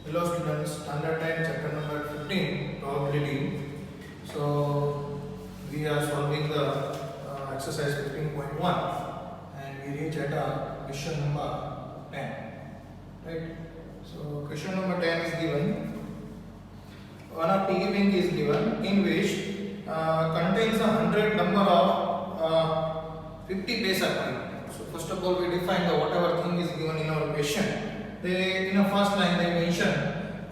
Hello students, standard 10 chapter number 15 probability. So we are solving the exercise 15.1 and we reach at question number 10, right? So question number 10 is given. One of piggy bank is given in which contains a 100 number of 50 paisa coin. So first of all we define the whatever thing is given in our question. They in a first line they mention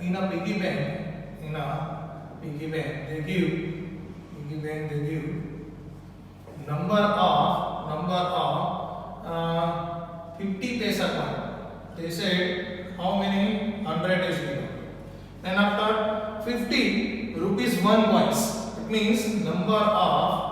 in a piggy bank they give number of 50 paisa coin. They said how many 100 is given. Then after 50 rupees 1 coins, it means number of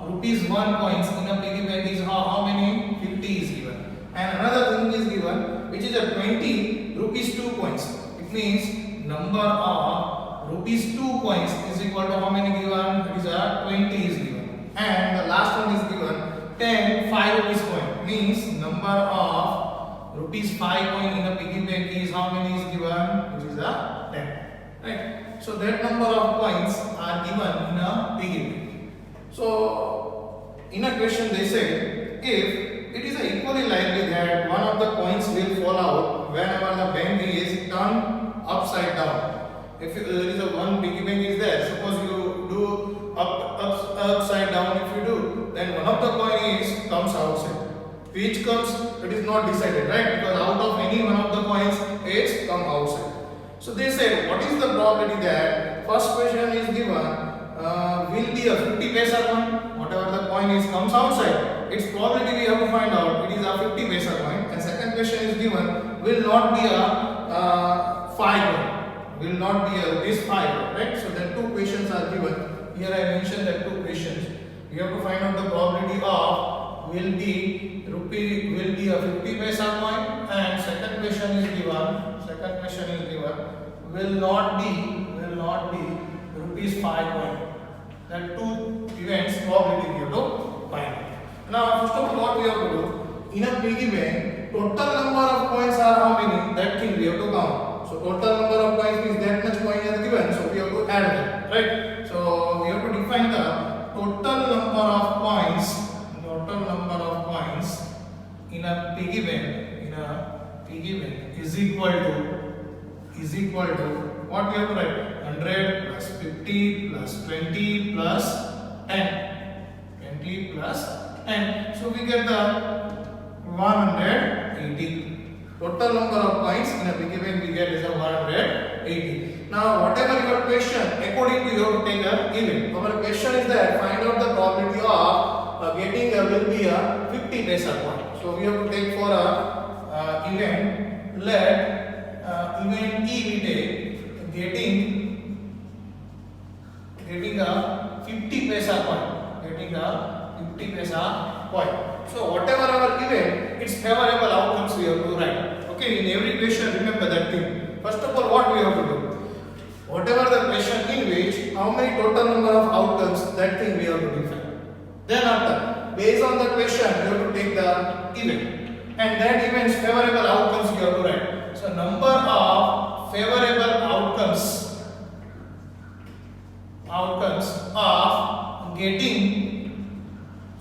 rupees 1 coins in a piggy bank is how many 50 is given. And another thing is given which is a 20 rupees 2 coins. It means number of rupees 2 coins is equal to how many given? It is a 20 is given. And the last one is given 10 5 rupees coin. Means number of rupees 5 coin in a piggy bank is how many is given? Which is a 10. Right? So that number of coins are given in a piggy bank. So in a question they say if it is equally likely that one of the coins will fall out whenever the bank is turned upside down. If there is a one piggy bank is there, suppose you do upside down, if you do, then one of the coins comes outside. Which comes, it is not decided, right? Because out of any one of the coins, it's come outside. So they said, what is the probability that first question is given will be a 50 paisa coin, whatever the coin is comes outside. Its probability we have to find out. It is a 50 paisa coin. And second question is given will not be a 5 coin. Will not be a this 5, right? So then two questions are given. Here I mentioned that two questions. You have to find out the probability of will be a 50 paisa coin, and second question is given will not be rupees 5 coin. That two events probability we have to find. Now first of all what we have to do, in a piggy bank total number of coins are how many, that thing we have to count. So total number of coins means that much coin is given, so we have to add them, right? So we have to define the total number of coins in a piggy bank is equal to what we have to write, 100 plus 50 plus 20 plus 10, 20 plus 10. So we get the 180. Total number of coins in a piggy bank we get is a 180. Now whatever your question, according to your take a given. Our question is that find out the probability of getting will be a 50 paisa coin. So we have to take for a event, let event E we take getting a 50 paisa coin. So whatever our event, its favorable outcomes we have to write. Okay, in every question remember that thing. First of all what we have to do, whatever the question in which how many total number of outcomes, that thing we have to define. Then after, based on the question you have to take the event, and that event's favorable outcomes you have to write. So number of favorable outcomes of getting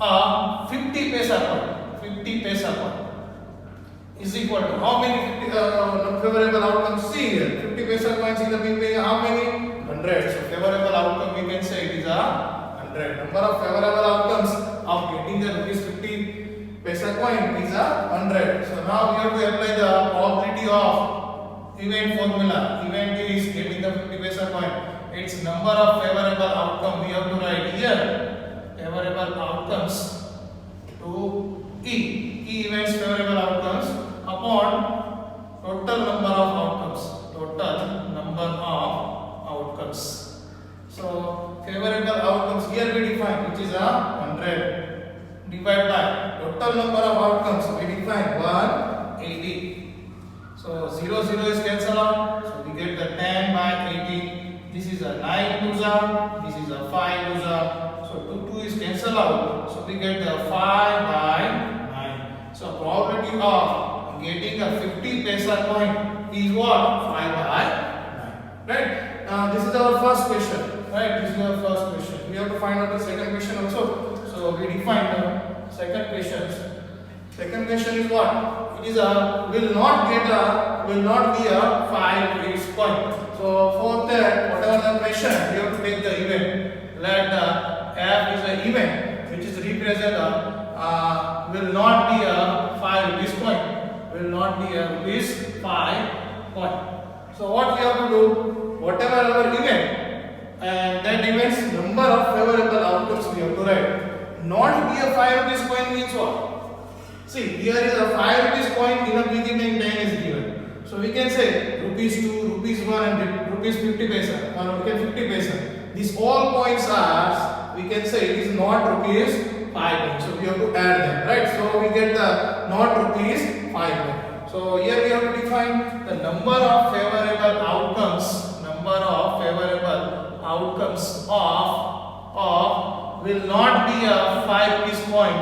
a 50 paisa coin is equal to how many favorable outcomes? See here, 50 paisa coins in the piggy bank, how many? 100. So favorable outcome we can say it is a 100. Number of favorable outcomes of getting the rupees 50 paisa coin is a 100. So now we have to apply the probability of event formula. Event is getting the 50 paisa coin. Its number of favorable outcome we have to write here. Favorable outcomes to E. E events favorable outcomes upon total number of outcomes. So favorable outcomes here we define, which is a 100, divided by total number of outcomes we define 180. So 0 is cancelled out, so we get the 10 by 80. This is a 9 2 this is a 5 2. So 2 is cancelled out, so we get the 5 by 9. So probability of getting a 50 paisa coin is what? 5 by 9. Right? Now this is our first question. Right? This is our first question. We have to find out the second question also. So we define the second question. Second question is what? It is a will not be a 5 rupees point. So for that, whatever the question, we have to take the event. Let the f is an event which is represent will not be a 5 rupees point. Will not be a rupees 5 point. So what we have to do? Whatever our event and that event's number of favorable outcomes we have to write. Not be a 5 rupees point means what? See, here is a 5 rupees point in a piggy bank 10 is given. So we can say rupees 2, rupees 1 and rupees 50 paisa or we can 50 paisa. These all points are, we can say it is not rupees 5 points. So we have to add them, right? So we get the not rupees 5 points. So here we have to define the number of favorable outcomes. Number of favorable outcomes of will not be a 5 rupees point.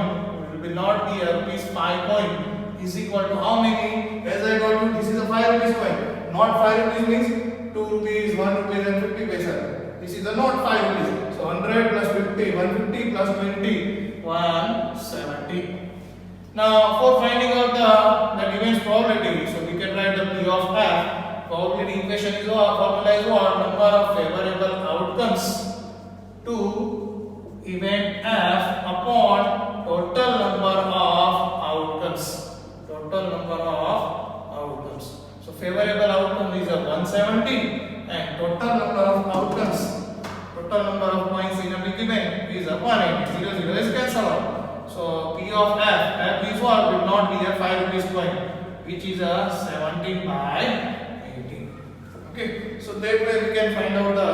Will not be a rupees 5 point is equal to how many? As I told you, this is a 5 rupees point. Not 5 rupees means 2 rupees, 1 rupees and 50 paisa. This is a not 5 rupees. So 100 plus 50, 150 plus 20, 170. Now for finding out the event's probability, so we can write the P of f. Probability equation is what? Formula is what? Number of favorable outcomes to event f upon total number of outcomes. Total number of outcomes. So favorable outcome is a 170 and total number of outcomes, total number of points in a big event is a 180. 0, 0 is cancelled out. So P of f is what? Will not be a 5 rupees point, which is a 17 by 18. Okay. So that way we can find out the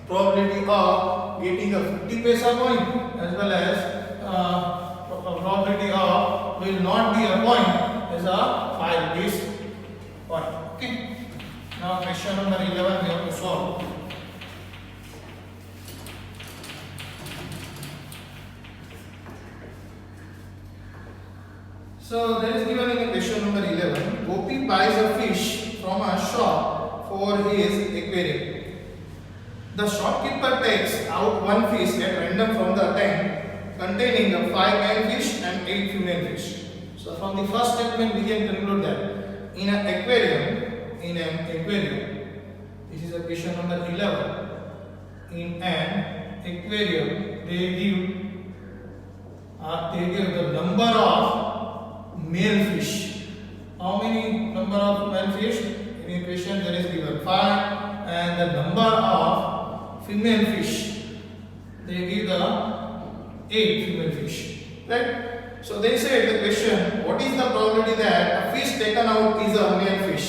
probability of getting a 50 paisa point as well as probability of will not be a point is a 5 rupees point. Okay. Now question number 11 we have to solve. So there is given in question number 11. Gopi buys a fish from a shop for his aquarium. The shopkeeper takes out one fish at random from the tank containing the 5 male fish and 8 female fish. So from the first statement we can conclude that in an aquarium, this is a question number 11. In an aquarium, they give the number of male fish. How many number of male fish? In equation there is given 5, and the number of female fish, they give the 8 female fish, right? So they say the question, what is the probability that a fish taken out is a male fish?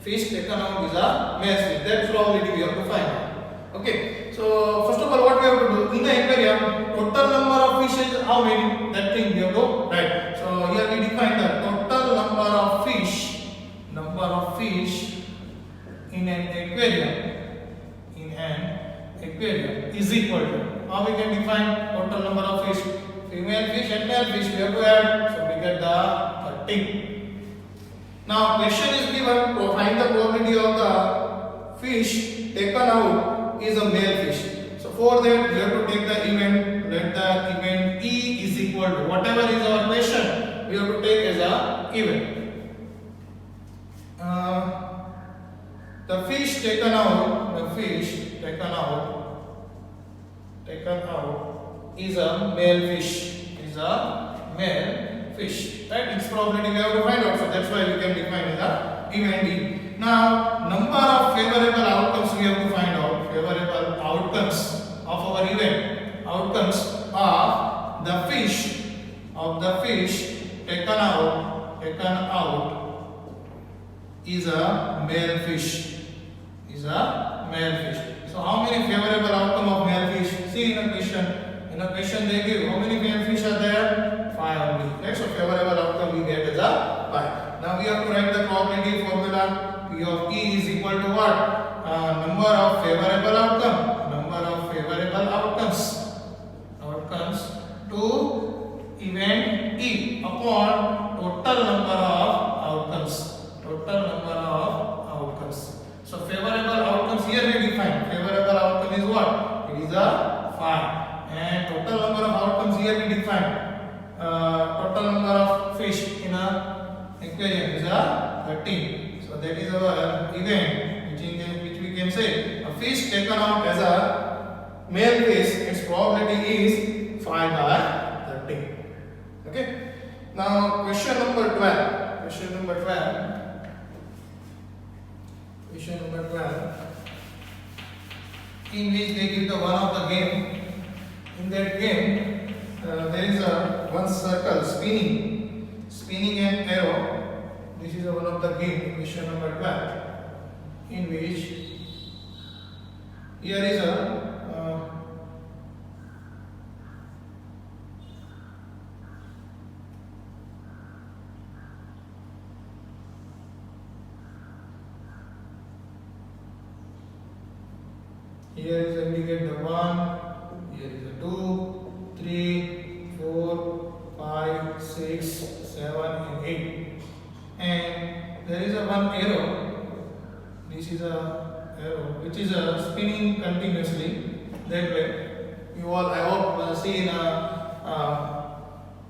Fish taken out is a male fish. That probability we have to find out. Okay. So first of all, what we have to do in the aquarium, total number of fishes, how many? That thing we have to write. So here we define the total number of fish in an aquarium. Is equal to, how we can define total number of fish? Female fish and male fish we have to add, so we get the 13. Now question is given to find the probability of the fish taken out is a male fish. So for that we have to take the event, let the event E is equal to whatever is our question, we have to take as a event. The fish taken out is a male fish. Right? Its probability we have to find out. So that's why we can define as a event E. Now, number of favorable outcomes we have to find out. Favorable outcomes of our event. Outcomes of the fish taken out is a male fish. So how many favorable outcome of male fish? See in a question they give how many male fish are there? 5 only. Right? So favorable outcome we get is a 5. Now we have to write the probability formula. P of E is equal to what? Number of favorable outcomes to event E upon total number of outcomes. total number of outcomes. So favorable outcomes here we define. Favorable outcome is what? It is a 5. And total number of outcomes here we define. Total number of fish in a aquarium is a 13. So that is our event, which we can say a fish taken out as a male fish, its probability is 5 by 13. Okay. Now question number 12. Question number 12. In which they give the one of the game. In that game, there is a one circle spinning an arrow. This is one of the game. Question number 12. In which here is a here is indicate the 1, here is a 2, 3, 4, 5, 6, 7 and 8. And there is a one arrow. This is a arrow which is spinning continuously. That way, you all I hope see in a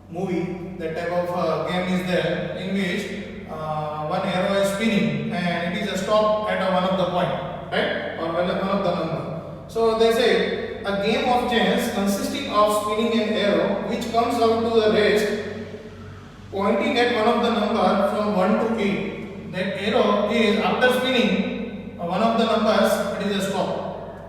movie that type of game is there in which one arrow is spinning and it is a stop at one of the point, right, or one of the number. So they say a game of chance consisting of spinning an arrow which comes out to the rest pointing at one of the number from 1 to 8. That arrow is after spinning one of the numbers, it is a stop.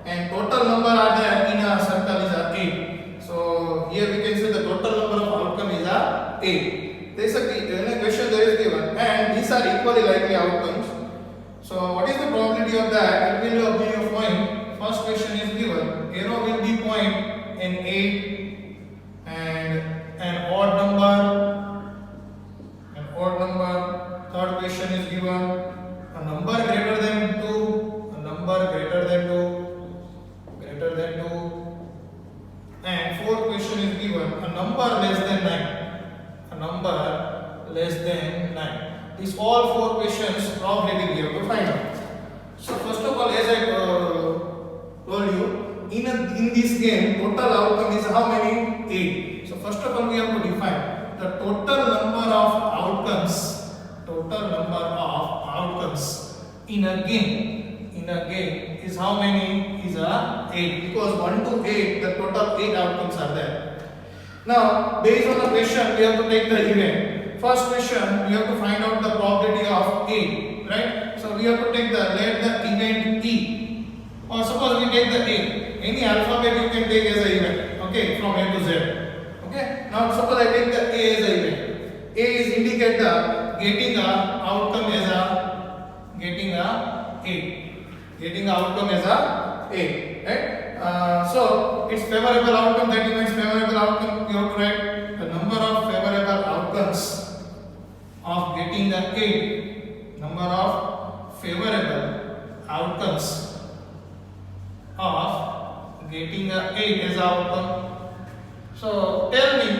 And total number are there in a circle is a 8. So here we can say the total number of outcome is a 8. There is a question there is given and these are equally likely outcomes. So what is the probability of that? It will be a point. First question is given, arrow will be point in 8 and an odd number. Third question is given, a number greater than 2, and fourth question is given, a number less than 9. These all four questions probability we have to find out. So first of all, as I told you, in this game total outcome is how many? 8. So first of all we have to define the total number of outcomes in a game is how many? Is 8, because 1 to 8 the total 8 outcomes are there. Now based on the question we have to take the event. First question we have to find out the probability of 8, right? So we have to take let the event E, or suppose we take the A. Any alphabet you can take as an event, okay, from A to Z. Okay. Now suppose I take the A as an event. A is indicate the getting a outcome as A, right? So its favorable outcome, that means favorable outcome. You have to write the number of favorable outcomes of getting the A. Number of favorable outcomes of getting a 8 as outcome. So tell me,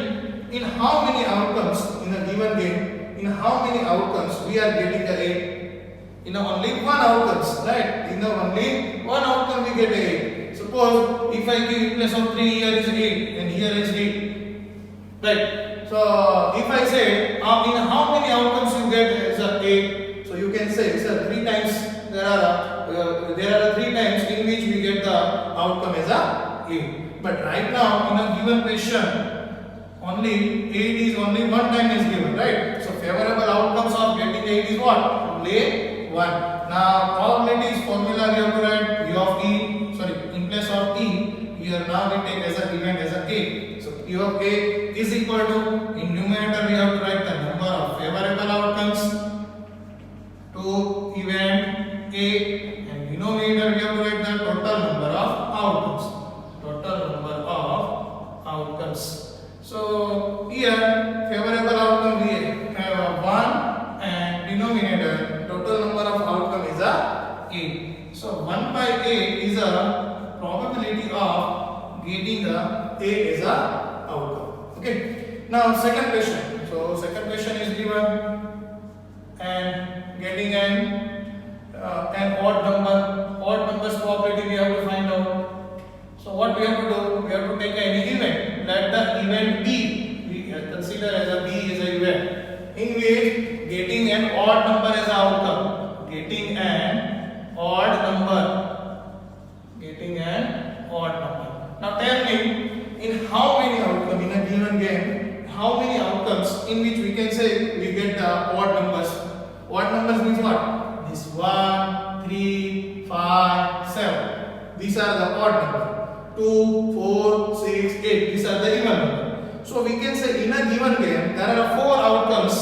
in how many outcomes in a given game, in how many outcomes we are getting a 8? In only one outcomes, right? In only one outcome we get a 8. Suppose if I give in place of 3, here is 8 and here is 8, right? So if I say in how many outcomes you get as a 8, so you can say 3 times. There are 3 times in which we get the outcome as a 8. But right now in a given question, only 8 is only one time is given, right? So favorable outcomes of getting 8 is what? Only 1. Now probabilities formula we have to write P of E. Sorry, in place of E, here now we take as an event as a A. So P of A is equal to, in numerator we have to write the number of favorable outcomes to event A, and denominator we have to write the total number of outcomes. So here favorable outcome we have 1 and denominator total number of outcome is a 8. So 1 by 8 is a probability of getting the 8 as a outcome. Okay. Now second question. So second question is given and getting an odd number. Odd numbers probability we have to find out. So what we have to do? We have to take any event. Let the event B, we consider as a B is a event in which getting an odd number as an outcome. Getting an odd number. Getting an odd number. Now tell me, in how many outcomes in a given game, how many outcomes in which we can say we get the odd numbers? Odd numbers means what? This 1, 3, 5, 7. These are the odd numbers. 2, 4, 6, 8. These are the even numbers. So we can say in a given game there are 4 outcomes.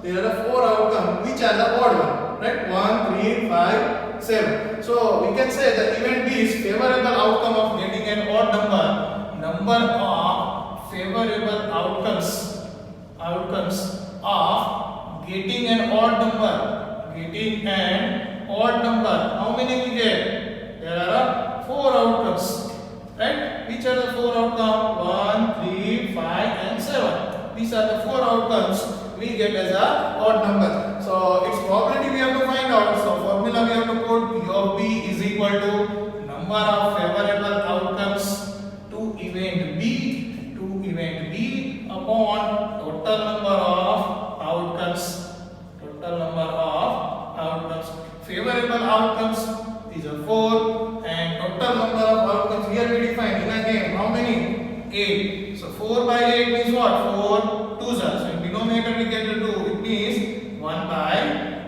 There are 4 outcomes which are the odd one. Right? 1, 3, 5, 7. So we can say the event B is favorable outcome of getting an odd number. Number of favorable outcomes of getting an odd number. Getting an odd number. How many we get? There are 4 outcomes. Right? Which are the 4 outcomes? 1, 3, 5 and 7. These are the 4 outcomes we get as a odd number. So its probability we have to find out. So formula we have to put P of B is equal to number of favorable outcomes to event B upon total number of outcomes. Total number of outcomes. Favorable outcomes is a 4 and total number of outcomes here we define in a game how many? 8. So 4 by 8 means what? 4 2s are. So in denominator we get the 2. It means 1 by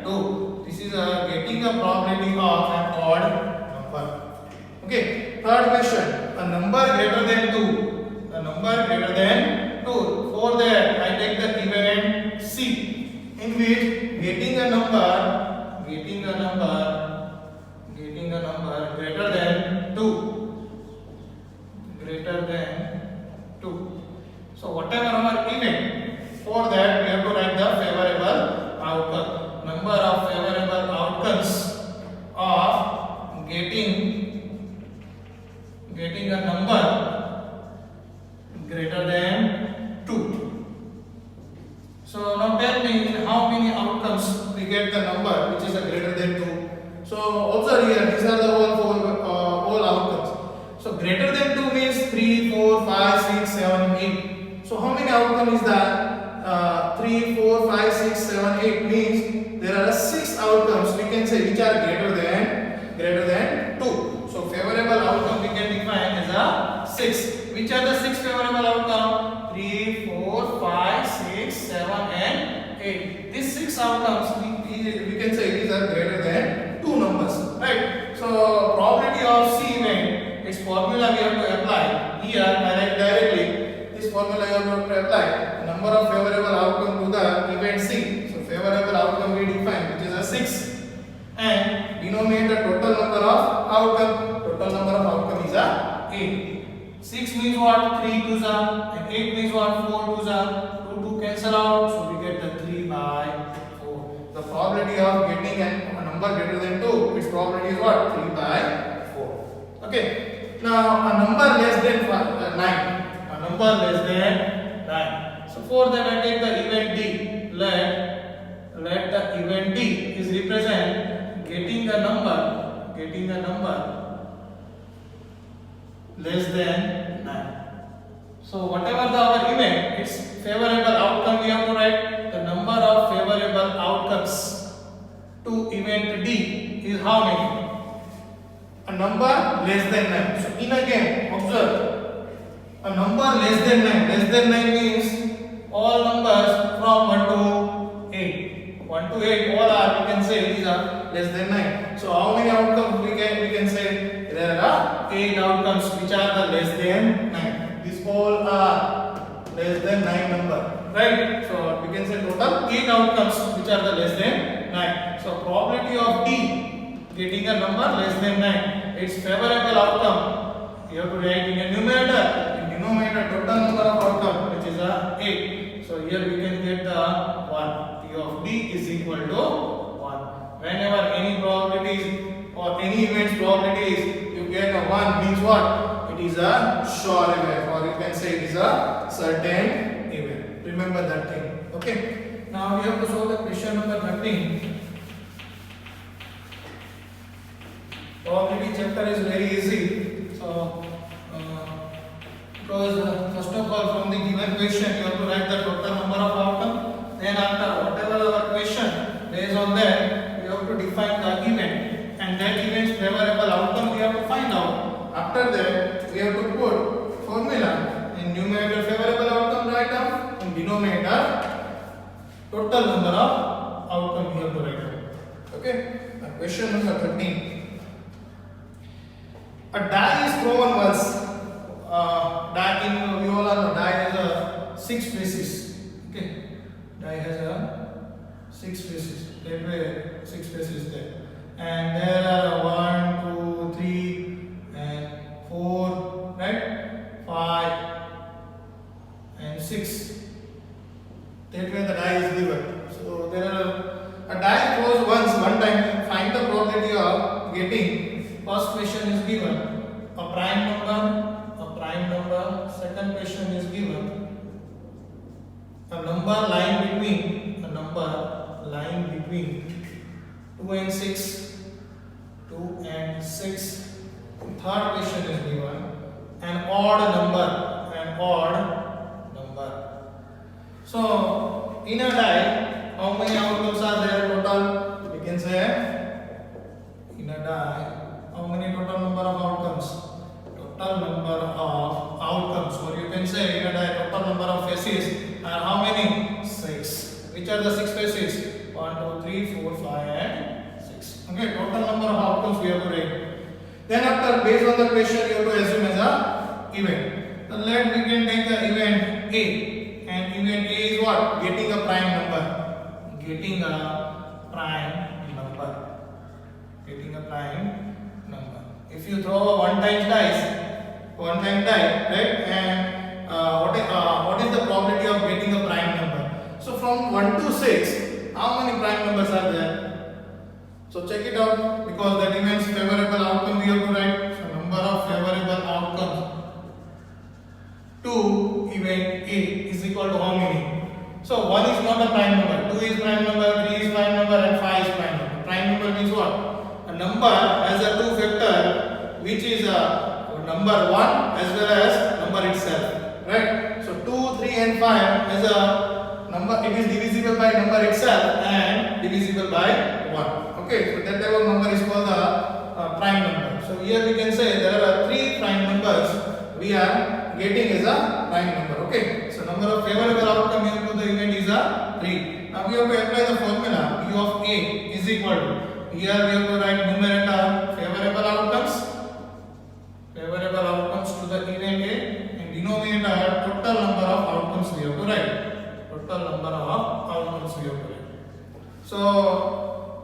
2. This is getting the probability of an odd number. Okay. Third question. A number greater than 2. A number greater than 2. For that I take the event C in which getting a number greater than 2. Greater than 2. So whatever our event, for that we have to write the favorable outcome. Number of favorable outcomes of getting a number greater than 2. So now tell me in how many outcomes we get the number which is a greater than 2. So observe here, these are the all outcomes. So greater than 2 means 3, 4, 5, 6, 7, 8. So how many outcomes is that? 3, 4, 5, 6, 7, 8 means there are 6 outcomes we can say which are greater than 2. So favorable outcome we can define as a 6. Which are the 6 favorable outcomes? 3, 4, 5, 6, 7 and 8. These 6 outcomes we can say these are greater than 2 numbers, right? So probability of C event, its formula we have to apply. Here I write directly this formula you have to apply. Number of favorable outcome to the event C. So favorable outcome we define which is a 6 and denominator total number of outcome. Total number of outcome is a 8. 6 means what? 3 2s are and 8 means what? 4 2s are. 2 cancel out, so we get the 3 by 4. The probability of getting a number greater than 2, its probability is what? 3 by 4. Okay. Now a number less than 9. A number less than 9. So for that I take the event D. Let the event D is represent getting a number less than 9. So whatever our event, its favorable outcome we have to write. The number of favorable outcomes to event D is how many? A number less than 9. So in a game, observe, a number less than 9. Less than 9 means all numbers from 1 to 8. 1 to 8 all are, we can say these are less than 9. So how many outcomes we can say? There are 8 outcomes which are the less than 9. These all are less than 9 number, right? So we can say total 8 outcomes which are the less than 9. So probability of D getting a number less than 9, its favorable outcome you have to write in a numerator. In denominator total number of outcome which is a 8. So here we can get the 1. P of D is equal to 1. Whenever any probabilities or any event's probabilities you get a 1 means what? It is a sure event, or you can say it is a certain event. Remember that thing. Okay. Now we have to solve the question number 13. Probability chapter is very easy. So, because first of all, from the given question, you have to write the total number of outcome. Then after whatever the question, based on that, you have to define the event, and that event's favorable outcome we have to find out. After that, we have to put formula in numerator favorable outcome write down, in denominator total number of outcome we have to write down. Okay. Question number 13. A die is thrown once. Die in we all know die has a 6 faces. Okay, die has a 6 faces. That way 6 faces there, and there are 1, 2, 3, and 4, right? 5 and 6. That way the die is given. So there are a die throws once one time. Find the probability of getting. First question is given a prime number. Second question is given a number lying between 2 and 6. Third question is given an odd number. So in a die, how many outcomes are there total? We can say in a die, how many total number of outcomes? Total number of outcomes, or you can say in a die total number of faces are how many? 6. Which are the 6 faces? 1, 2, 3, 4, 5 and 6. Okay, total number of outcomes we have to write. Then after, based on the question, you have to assume as a event. So let we can take the event A, and event A is what? Getting a prime number. Getting a prime number. If you throw a one time die, right? And what is the probability of getting a prime number? So from 1 to 6, how many prime numbers are there? So check it out, because that event's favorable outcome we have to write. So number of favorable outcomes to event A is equal to how many? So 1 is not a prime number, 2 is prime number, 3 is prime number, and 5 is prime number. Prime number means what? A number has a 2 factor, which is a number 1 as well as number itself, right? So 2, 3 and 5 is a number, it is divisible by number itself and divisible by 1. Okay, so that type of number is called the prime number. So here we can say there are 3 prime numbers we are getting as a prime number. Okay, so number of favorable outcome here to the event is a 3. Now we have to apply the formula P of A is equal to, here we have to write numerator favorable outcomes to the event A, and denominator total number of outcomes we have to write. So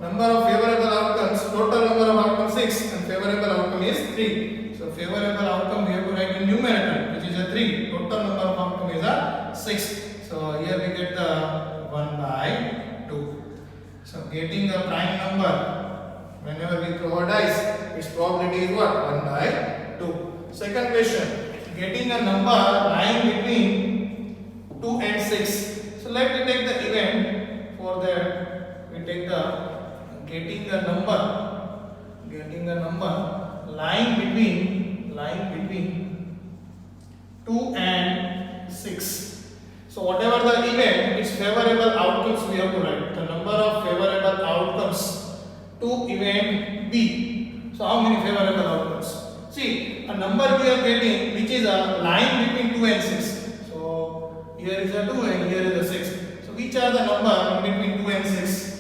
number of favorable outcomes, total number of outcomes 6, and favorable outcome is 3. So favorable outcome we have to write in numerator, which is a 3. Total number of outcome is a 6. So here we get the 1 by 2. So getting a prime number, whenever we throw a dice, its probability is what? 1 by 2. Second question, getting a number lying between 2 and 6. So let me take the event. For that, we take the getting a number lying between 2 and 6. So whatever the event, its favorable outcomes we have to write. The number of favorable outcomes to event B. So how many favorable outcomes? See, a number we are getting which is a line between 2 and 6. So here is a 2 and here is a 6. So which are the number in between 2 and 6?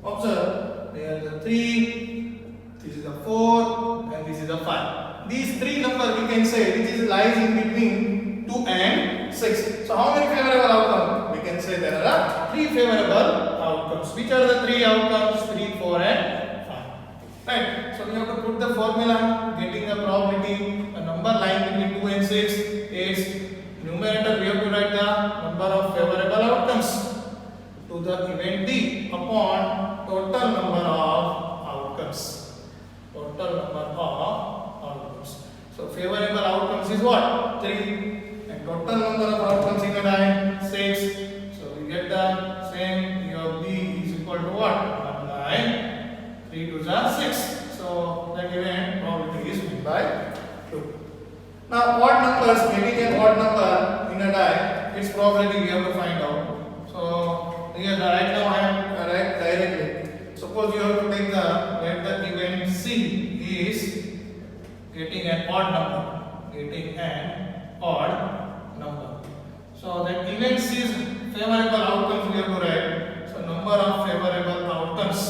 Observe, there is a 3, this is a 4, and this is a 5. These 3 numbers we can say which is lies in between 2 and 6. So how many favorable outcomes? We can say there are 3 favorable outcomes. Which are the 3 outcomes? 3, 4 and 5. Right. So we have to put the formula, getting the probability, a number lying between 2 and 6 is numerator we have to write the number of favorable outcomes to the event D upon total number of outcomes. So favorable outcomes is what? 3, and total number of outcomes in a line 6. So we get the same. P of D is equal to what? 1 by 3 to the 6. So that event by 2. Now odd numbers, getting an odd number in a die, its probability we have to find out. So here right now I am right directly. Suppose you have to take the, let the event C is getting an odd number, getting an odd number. So that event C's favorable outcomes we have to write. So number of favorable outcomes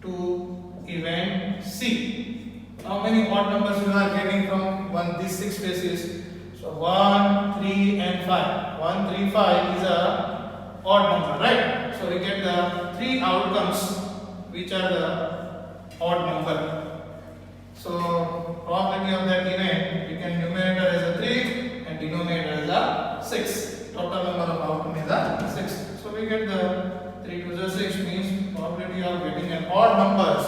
to event C. How many odd numbers you are getting from these 6 spaces? So 1, 3 and 5. 1, 3, 5 is a odd number, right? So we get the 3 outcomes which are the odd number. So probability of that event, we can numerator as a 3 and denominator as a 6. Total number of outcome is a 6. So we get the 3 to the 6 means probability of getting an odd numbers,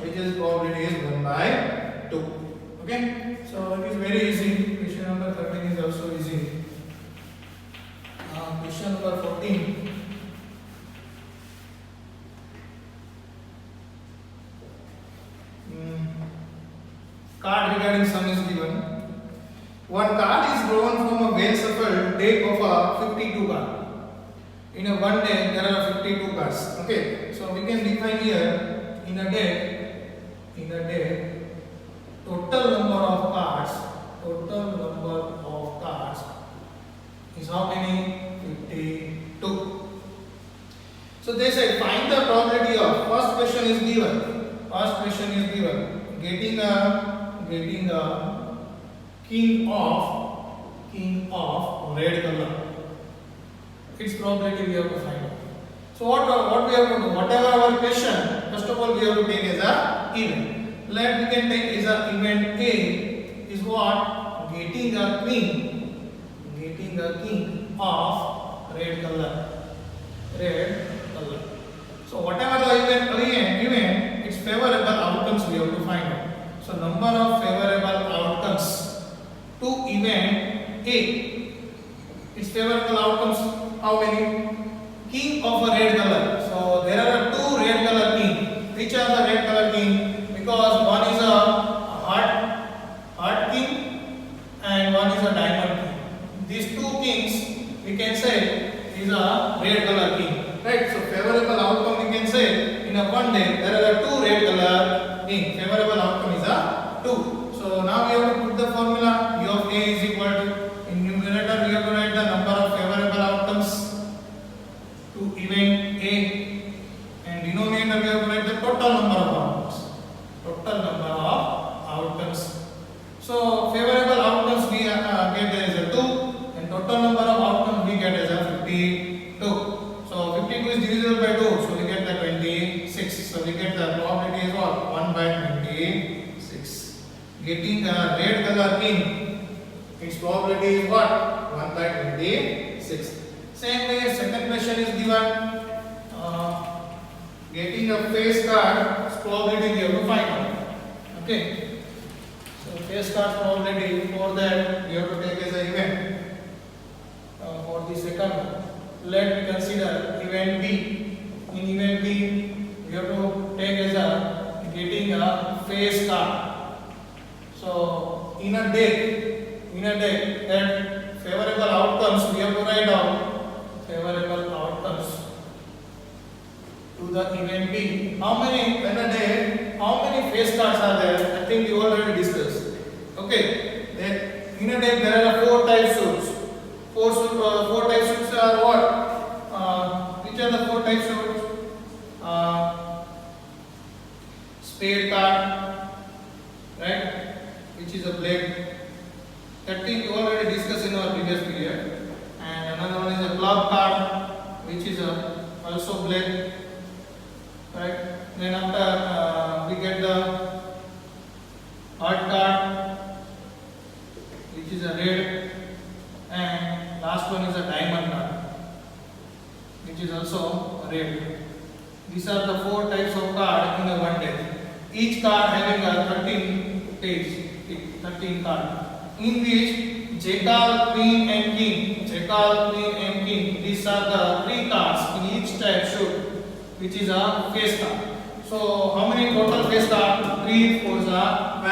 which is probability is 1 by 2. Okay, so it is very easy. Question number 13 is also easy. Question number 14. Card regarding sum is given. One card is drawn from a well shuffled deck of a 52 card. In a one deck there are 52 cards. Okay, so we can define here in a deck total number of cards is how many? 52. So they say find the probability of, first question is given getting a king of red color. Its probability we have to find out. So what we have to do, whatever our question, first of all we have to take as a event. We can take as a event A is what? Getting a king of red color. So whatever the event, its favorable outcomes we have to find out. So number of favorable outcomes to event A. Its favorable outcomes, how many? King of a red color. So there are 2 red color king. Which are the red color king? Because one is a heart king and one is a diamond king. These 2 kings we can say is a red color king. Right? So favorable outcome we can say in a one day there are 2 red color king. Favorable outcome is a 2. So now we have to put the formula. U of A is equal to, in numerator we have to write the number of favorable outcomes to event A, and denominator we have to write the total number of outcomes. So favorable outcomes we get as a 2 and total number of outcomes we get as a 52. So 52 is divisible by 2, so we get the 26. So we get the probability is what? 1 by 26. Getting a red color king, its probability is what? 1 by 26. Same way, second question is given. Getting a face card, its probability we have to find out. Okay. So face card probability, for that we have to take as an event. For the second, let's consider event B. In event B, we have to take as a getting a face card. So in a deck that favorable outcomes we have to write down favorable outcomes to the event B. How many in a deck? How many face cards are there? I think we already discussed. Okay, in a deck there are 4 type suits. 4 type suits are what? Which are the 4 type suits? Spade card, right? Which is a black. That thing we already discussed in our previous period. And another one is a club card, which is also black, right? Then after we get the heart card, which is a red, and last one is a diamond card, which is also red. These are the 4 types of card in a one deck. Each card having a 13 card, in which Jackal, Queen and King, these are the 3 cards in each type suit, which is a face card. So how many total face cards? 3 3 4s are 12.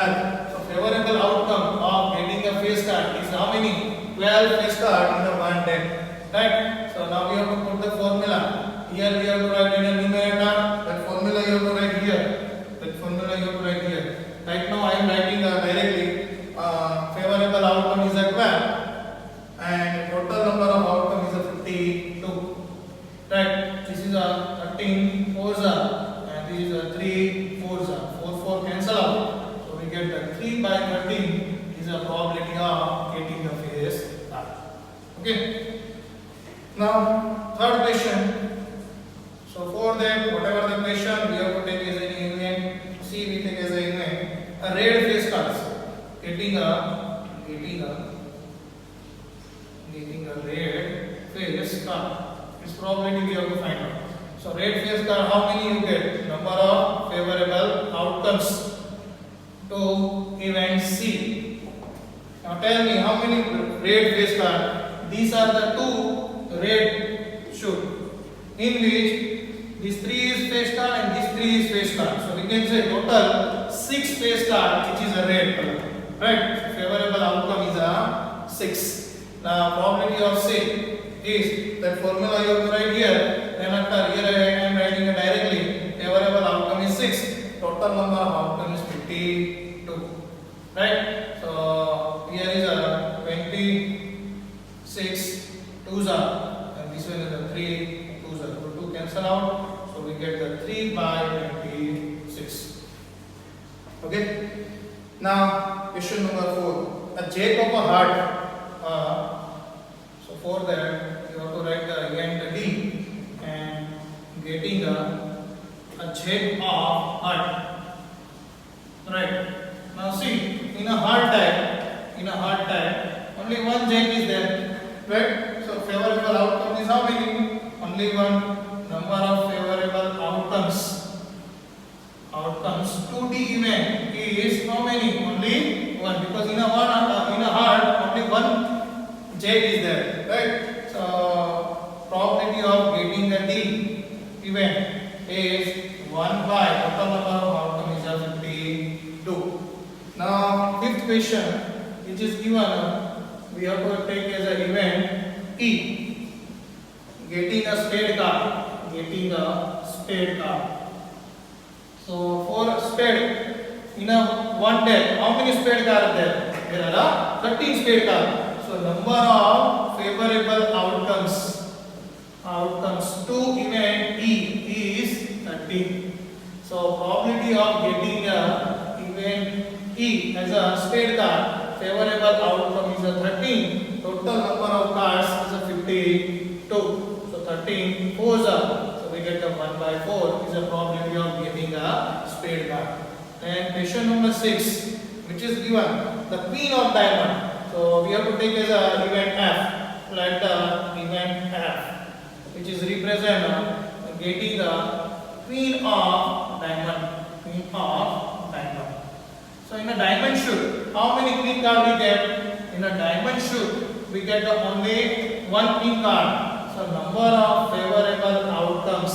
So favorable outcome of getting a face card is how many? 12 face card in the one deck. Right? So now we have to put the formula. Here we have to write in a numerator. That formula you have to write here. That formula you have to write here. Right now I am writing directly. Favorable outcome is a 12 and total number of outcome is a 52. Right? This is a 13 4s are and this is a 3 4s are. 4 cancel out. So we get the 3 by 13 is a probability of getting the face card. Okay. Now third question. So for that whatever the question we have to take as an event. C we take as an event. A red face cards. Getting a red face card. This probability we have to find out. So red face card, how many you get? Number of favorable outcomes to event C. Now tell me how many red face card. These are the two red shoot in which this 3 is face card and this 3 is face card. So we can say total 6 face card which is a red color. Right? So favorable outcome is a 6. Now probability of C is that formula you have to write here. Then after here I am writing it directly. Favorable outcome is 6. Total number of outcome is 52. Right? So here is a 26 2s are and this one is a 3 2s are. So 2 cancel out. So we get the 3 by 26. Okay. Now question number 4. A jack of a heart. So for that you have to write the event D and getting a jack of heart. Right. Now see in a heart type only one jack is there. Right. So favorable outcome is how many? Only one. Number of favorable outcomes to the event is how many? Only one, because in a heart only one jack is there, right? So probability of getting the D event is 1 by total number of outcome is a 52. Now fifth question which is given, we have to take as an event E, getting a spade card. So for spade in a one deck, how many spade cards are there? There are 13 spade cards. So number of favorable outcomes to event E is 13. So probability of getting a event E as a spade card, favorable outcome is a 13. Total number of cards is a 52. So 13 4s are. So we get the 1 by 4 is a probability of getting a spade card. And question number 6, which is given the queen of diamond. So we have to take as a event F. Let the event F, which is represent getting the queen of diamond. So in a diamond shoot, how many queen cards we get? In a diamond shoot, we get only one queen card. So number of favorable outcomes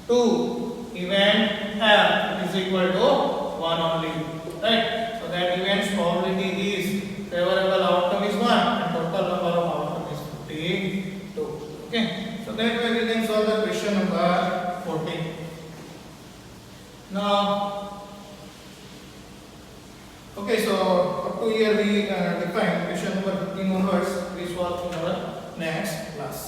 to event F is equal to 1 only. Right? So that event's probability is favorable outcome is 1 and total number of outcome is 52. Okay. So that way we can solve the question number 14. Now, okay, so up to here we define question number 15 onwards. We solve in our next class.